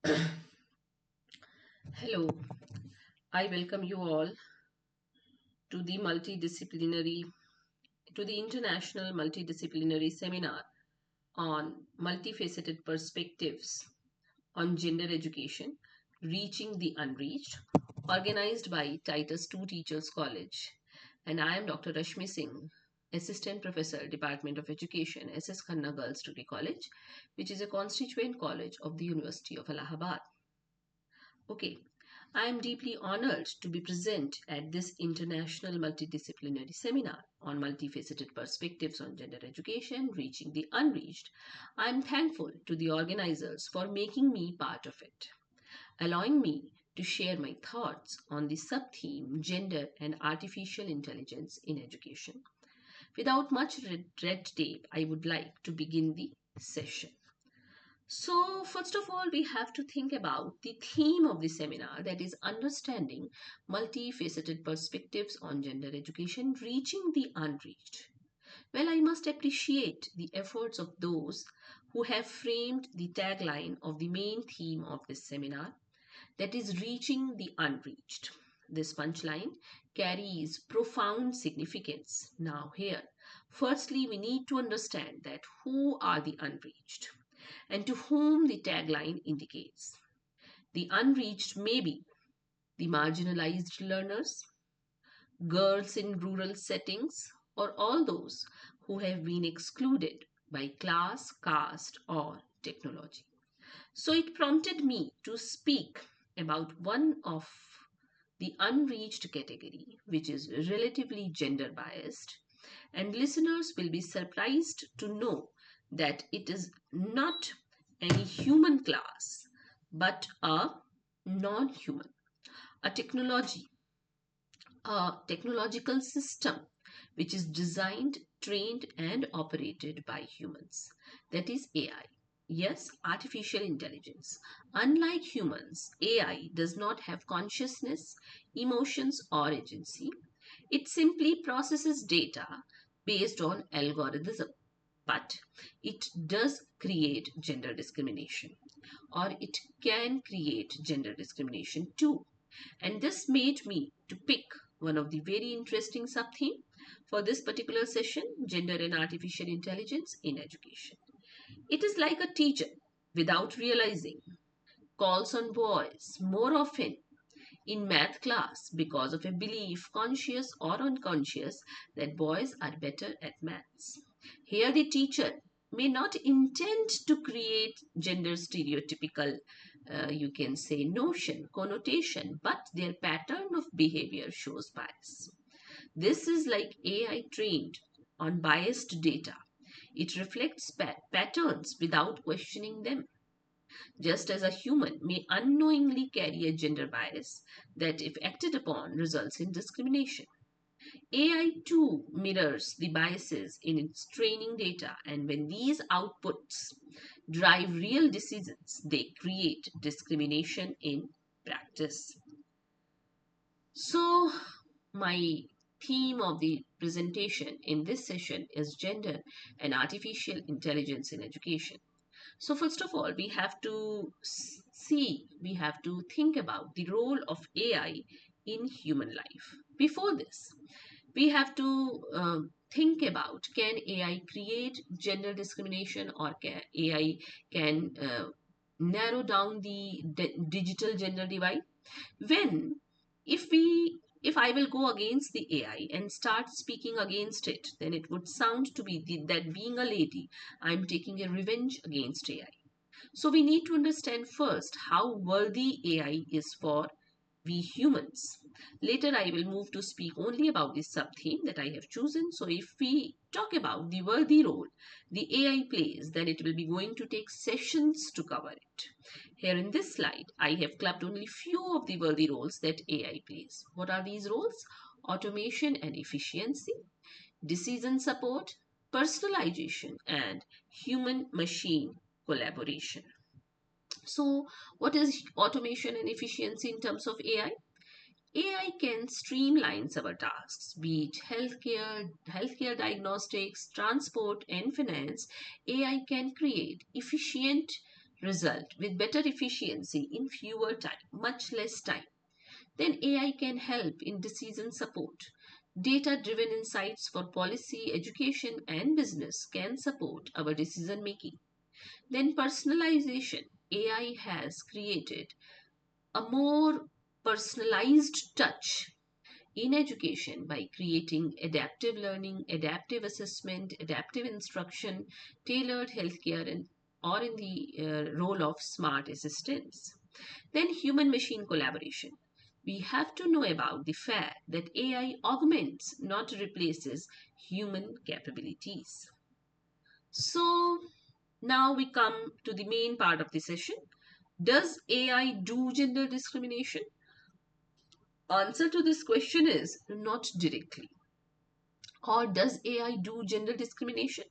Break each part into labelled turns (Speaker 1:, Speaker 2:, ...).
Speaker 1: Hello, I welcome you all to the international multidisciplinary seminar on multifaceted perspectives on gender education, reaching the unreached, organized by Titus II Teachers College. And I am Dr. Rashmi Singh, Assistant Professor, Department of Education, SS Khanna Girls Degree College, which is a constituent college of the University of Allahabad. Okay, I am deeply honored to be present at this international multidisciplinary seminar on multifaceted perspectives on gender education, reaching the unreached. I am thankful to the organizers for making me part of it, allowing me to share my thoughts on the sub-theme Gender and Artificial Intelligence in Education. Without much red tape, I would like to begin the session. So, first of all, we have to think about the theme of the seminar, that is understanding multifaceted perspectives on gender education, reaching the unreached. Well, I must appreciate the efforts of those who have framed the tagline of the main theme of this seminar, that is reaching the unreached. This punchline carries profound significance. Now, here, firstly, we need to understand that who are the unreached and to whom the tagline indicates. The unreached may be the marginalized learners, girls in rural settings, or all those who have been excluded by class, caste, or technology. So it prompted me to speak about one of the unreached category, which is relatively gender biased, and listeners will be surprised to know that it is not any human class but a non human, a technological system which is designed, trained, and operated by humans. That is AI. Yes, artificial intelligence. Unlike humans, AI does not have consciousness, emotions, or agency. It simply processes data based on algorithm. But it does create gender discrimination, or it can create gender discrimination too. And this made me to pick one of the very interesting sub-theme for this particular session, gender and artificial intelligence in education. It is like a teacher, without realizing, calls on boys more often in math class because of a belief, conscious or unconscious, that boys are better at maths. Here, the teacher may not intend to create gender stereotypical, you can say, notion, connotation, but their pattern of behavior shows bias. This is like AI trained on biased data. It reflects patterns without questioning them, just as a human may unknowingly carry a gender bias that, if acted upon, results in discrimination. AI too mirrors the biases in its training data, and when these outputs drive real decisions, they create discrimination in practice. So, my theme of the presentation in this session is gender and artificial intelligence in education. So, first of all, we have to we have to think about the role of AI in human life. Before this, we have to think about, can AI create gender discrimination, or can AI can narrow down the digital gender divide? When if I will go against the AI and start speaking against it, then it would sound to be that being a lady, I'm taking a revenge against AI. So we need to understand first how worthy AI is for we humans. Later, I will move to speak only about the sub theme that I have chosen. So, if we talk about the worthy role the AI plays, then it will be going to take sessions to cover it. Here in this slide, I have clubbed only few of the worthy roles that AI plays. What are these roles? Automation and efficiency, decision support, personalization, and human machine collaboration. So, what is automation and efficiency in terms of AI? AI can streamline our tasks, be it healthcare diagnostics, transport, and finance. AI can create efficient result with better efficiency in fewer time, much less time. Then AI can help in decision support. Data driven insights for policy, education, and business can support our decision making. Then personalization. AI has created a more personalized touch in education by creating adaptive learning, adaptive assessment, adaptive instruction, tailored healthcare, and or in the role of smart assistants. Then human machine collaboration. We have to know about the fact that AI augments, not replaces, human capabilities. So now we come to the main part of the session. Does AI do gender discrimination? Answer to this question is not directly. Or does AI do gender discrimination?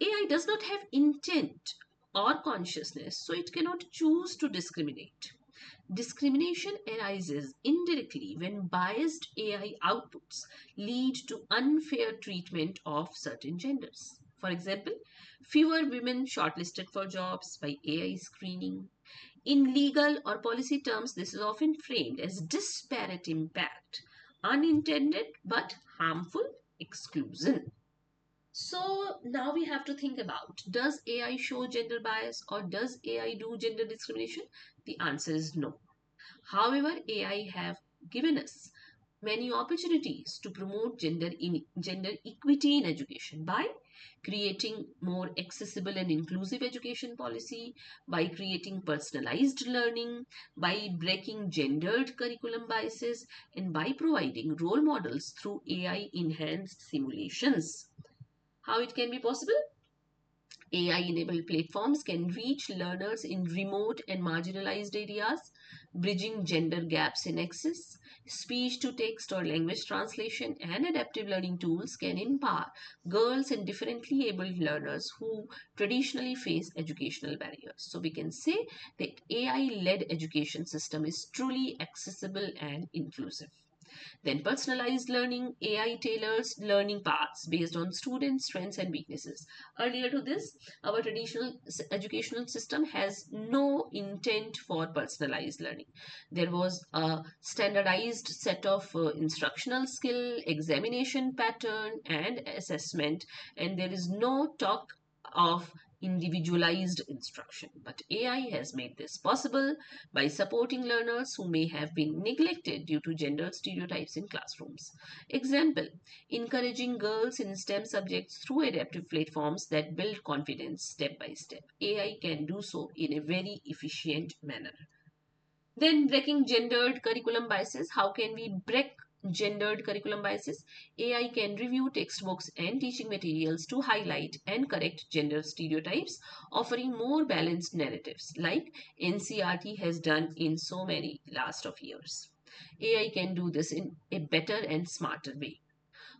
Speaker 1: AI does not have intent or consciousness, so it cannot choose to discriminate. Discrimination arises indirectly when biased AI outputs lead to unfair treatment of certain genders. For example, fewer women shortlisted for jobs by AI screening. In legal or policy terms, this is often framed as disparate impact, unintended but harmful exclusion. So now we have to think about, does AI show gender bias or does AI do gender discrimination? The answer is no. However, AI have given us many opportunities to promote gender equity in education by creating more accessible and inclusive education policy, by creating personalized learning, by breaking gendered curriculum biases, and by providing role models through AI enhanced simulations. How it can be possible? AI enabled platforms can reach learners in remote and marginalized areas, bridging gender gaps in access. Speech to text or language translation and adaptive learning tools can empower girls and differently abled learners who traditionally face educational barriers. So we can say that AI led education system is truly accessible and inclusive. Then personalized learning, AI tailors learning paths based on students' strengths and weaknesses. Earlier to this, our traditional educational system has no intent for personalized learning. There was a standardized set of instructional skill, examination pattern, and assessment, and there is no talk of individualized instruction. But AI has made this possible by supporting learners who may have been neglected due to gender stereotypes in classrooms. Example, encouraging girls in STEM subjects through adaptive platforms that build confidence step by step. AI can do so in a very efficient manner. Then breaking gendered curriculum biases. How can we break gendered curriculum biases? AI can review textbooks and teaching materials to highlight and correct gender stereotypes, offering more balanced narratives like NCRT has done in so many last of years. AI can do this in a better and smarter way.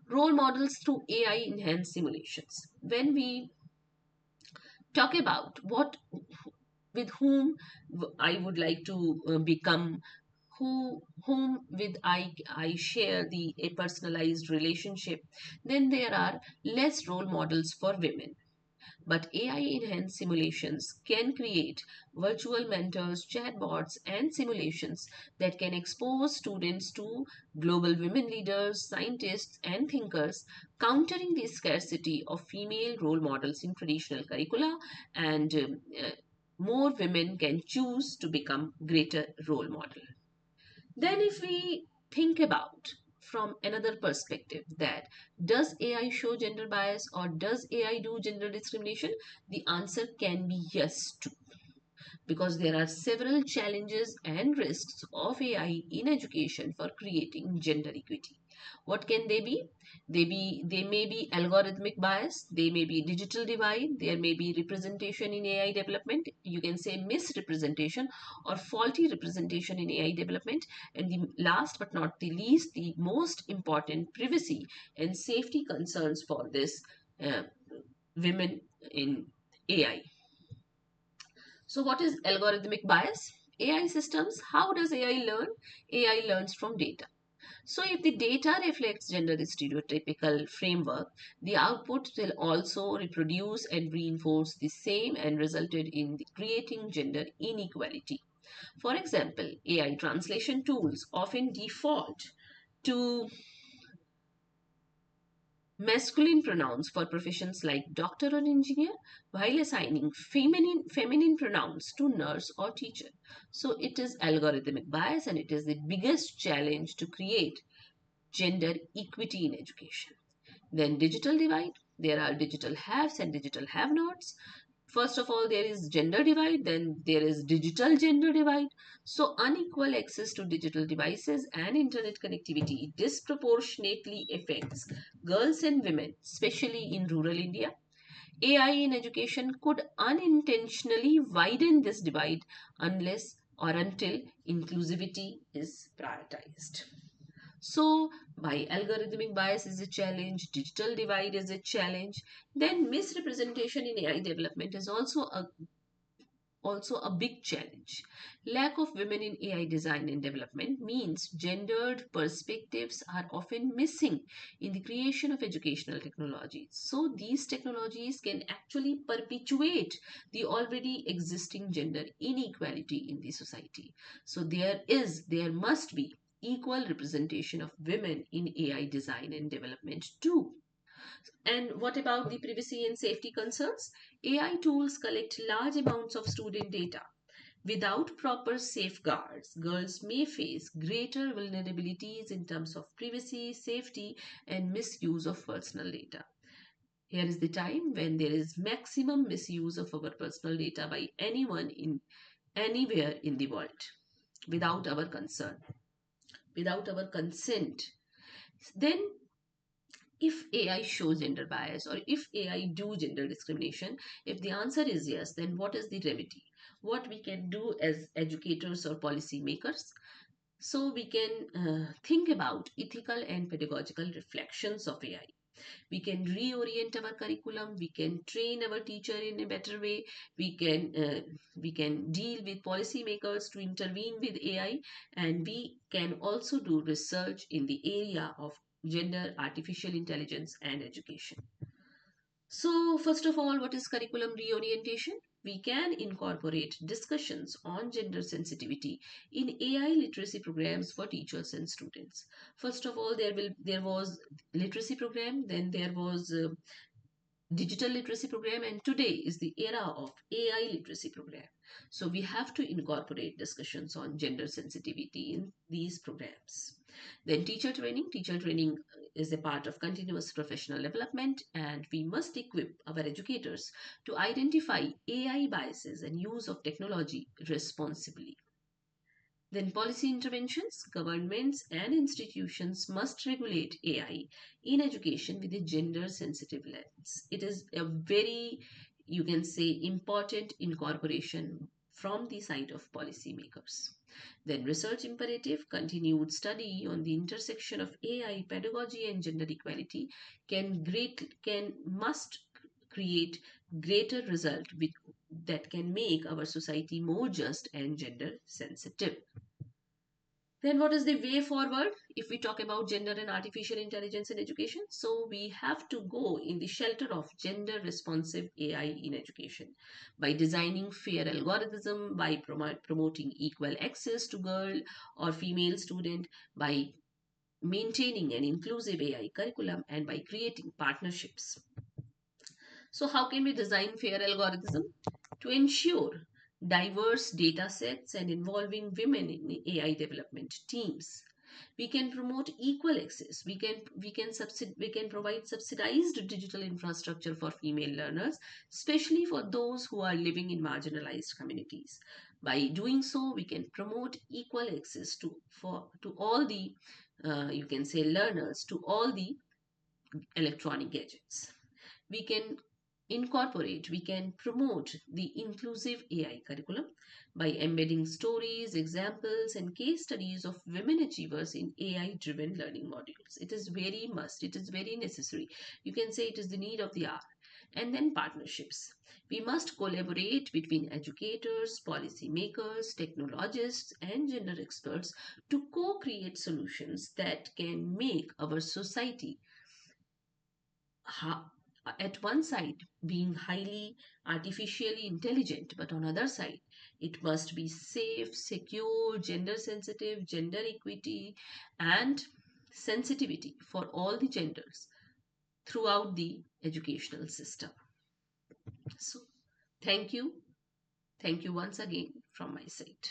Speaker 1: Role models through AI enhanced simulations. When we talk about what with whom I would like to become, whom with I share the a personalized relationship, then there are less role models for women. But AI enhanced simulations can create virtual mentors, chatbots, and simulations that can expose students to global women leaders, scientists, and thinkers, countering the scarcity of female role models in traditional curricula, and more women can choose to become greater role model. Then if we think about from another perspective, that does AI show gender bias or does AI do gender discrimination? The answer can be yes too, because there are several challenges and risks of AI in education for creating gender equity. What can they be? They may be algorithmic bias, they may be digital divide, there may be representation in AI development, you can say misrepresentation or faulty representation in AI development, and the last but not the least, the most important, privacy and safety concerns for this uh, women in AI. So what is algorithmic bias? AI systems, how does AI learn? AI learns from data. So if the data reflects gender stereotypical framework, the output will also reproduce and reinforce the same and resulted in creating gender inequality. For example, AI translation tools often default to masculine pronouns for professions like doctor or engineer while assigning feminine pronouns to nurse or teacher. So it is algorithmic bias and it is the biggest challenge to create gender equity in education. Then digital divide. There are digital haves and digital have nots. First of all, there is gender divide, then there is digital gender divide. So, unequal access to digital devices and internet connectivity disproportionately affects girls and women, especially in rural India. AI in education could unintentionally widen this divide unless or until inclusivity is prioritized. So, by algorithmic bias is a challenge, digital divide is a challenge, then misrepresentation in AI development is also a big challenge. Lack of women in AI design and development means gendered perspectives are often missing in the creation of educational technologies. So, these technologies can actually perpetuate the already existing gender inequality in the society. So, there must be equal representation of women in AI design and development too. And what about the privacy and safety concerns? AI tools collect large amounts of student data. Without proper safeguards, girls may face greater vulnerabilities in terms of privacy, safety, and misuse of personal data. Here is the time when there is maximum misuse of our personal data by anyone in anywhere in the world without our concern, without our consent. Then if AI shows gender bias or if AI do gender discrimination, if the answer is yes, then what is the remedy? What we can do as educators or policy makers? So we can think about ethical and pedagogical reflections of AI. We can reorient our curriculum. We can train our teacher in a better way. We can deal with policymakers to intervene with AI, and we can also do research in the area of gender, artificial intelligence, and education. So, first of all, what is curriculum reorientation? We can incorporate discussions on gender sensitivity in AI literacy programs for teachers and students. First of all, there was literacy program, then there was digital literacy program, and today is the era of AI literacy program. So we have to incorporate discussions on gender sensitivity in these programs. Then teacher training is a part of continuous professional development, and we must equip our educators to identify AI biases and use of technology responsibly. Then policy interventions, governments and institutions must regulate AI in education with a gender sensitive lens. It is a very, you can say, important incorporation from the side of policymakers. Then research imperative, continued study on the intersection of AI, pedagogy and gender equality must create greater result that can make our society more just and gender sensitive. Then, what is the way forward if we talk about gender and artificial intelligence in education? So, we have to go in the shelter of gender responsive AI in education by designing fair algorithm, by promoting equal access to girl or female student, by maintaining an inclusive AI curriculum, and by creating partnerships. So, how can we design fair algorithm? To ensure diverse data sets and involving women in AI development teams. We can promote equal access. We can provide subsidized digital infrastructure for female learners, especially for those who are living in marginalized communities. By doing so, we can promote equal access to all the you can say learners to all the electronic gadgets. We can promote the inclusive AI curriculum by embedding stories, examples, and case studies of women achievers in AI driven learning modules. It is very necessary. You can say it is the need of the hour. And then partnerships. We must collaborate between educators, policymakers, technologists, and gender experts to co create solutions that can make our society ha- at one side being highly artificially intelligent, but on other side it must be safe, secure, gender sensitive, gender equity, and sensitivity for all the genders throughout the educational system. So thank you once again from my side.